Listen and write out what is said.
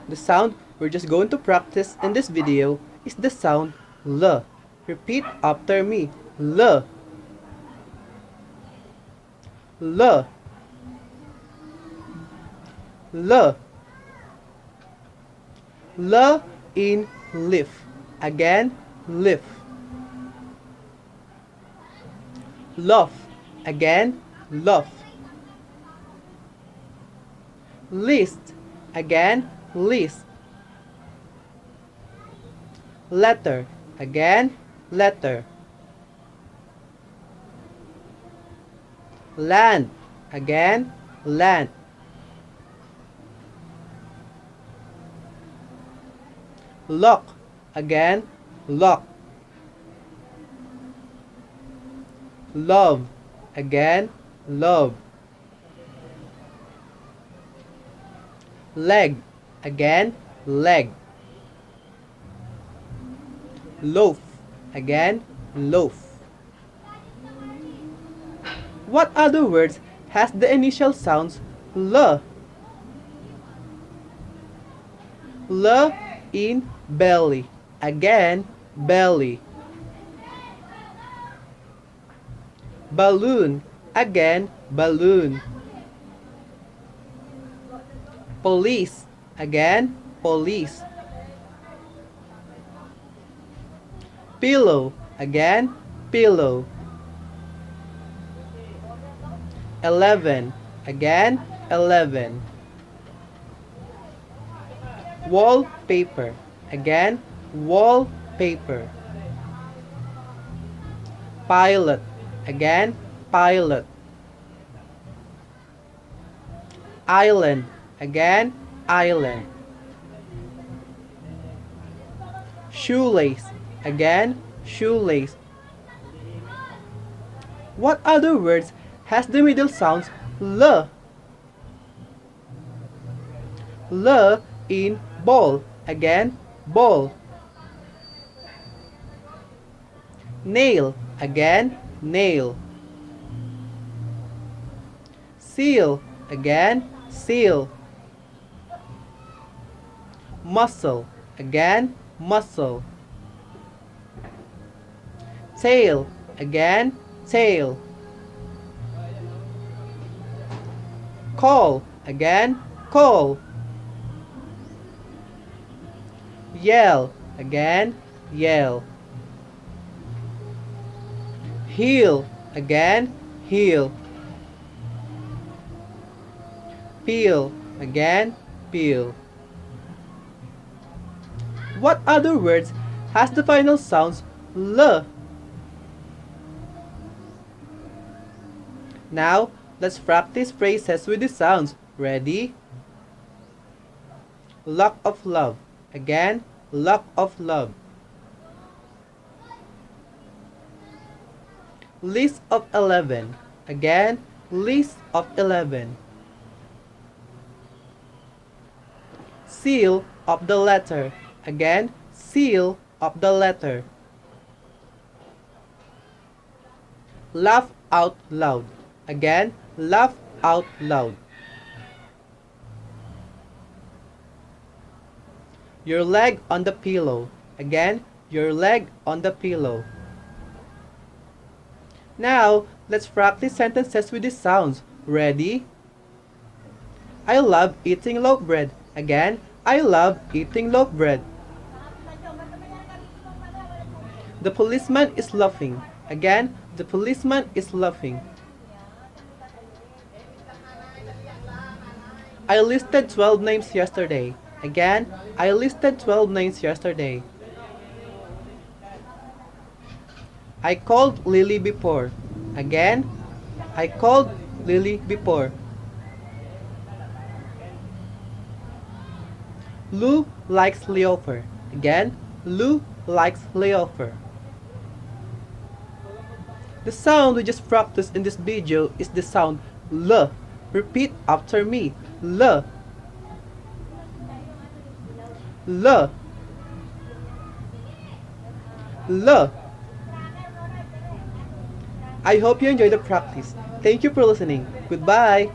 The sound we're just going to practice in this video is the sound L. Repeat after me. L. L. L. L in leaf. Again, leaf. Loaf. Again, loaf. List. Again, list. Letter. Again, letter. Land. Again, land. Lock. Again, lock. Love. Again, love. Leg. Again, leg. Loaf. Again, loaf. What other words has the initial sounds L? L in belly. Again, belly. Balloon. Again, balloon. Police. Again, police. Pillow. Again, pillow. 11. Again, 11. Wallpaper. Again, wallpaper. Pilot. Again, pilot. Island. Again, island. Shoelace. Again, shoelace. What other words has the middle sounds L? L in ball. Again, ball. Nail. Again, nail. Seal. Again, seal. Muscle. Again, muscle. Tail. Again, tail. Call. Again, call. Yell. Again, yell. Heel. Again, heel. Peel. Again, peel. What other words has the final sounds L? Now, let's practice phrases with the sounds. Ready? Lock of love. Again, lock of love. List of 11. Again, list of 11. Seal of the letter. Again, seal of the letter. Laugh out loud. Again, laugh out loud. Your leg on the pillow. Again, your leg on the pillow. Now, let's practice sentences with these sounds. Ready? I love eating loaf bread. Again, I love eating loaf bread. The policeman is laughing. Again, the policeman is laughing. I listed 12 names yesterday. Again, I listed 12 names yesterday. I called Lily before. Again, I called Lily before. Lou likes Leofer. Again, Lou likes Leofer. The sound we just practiced in this video is the sound L. Repeat after me. L. L. L. I hope you enjoyed the practice. Thank you for listening. Goodbye.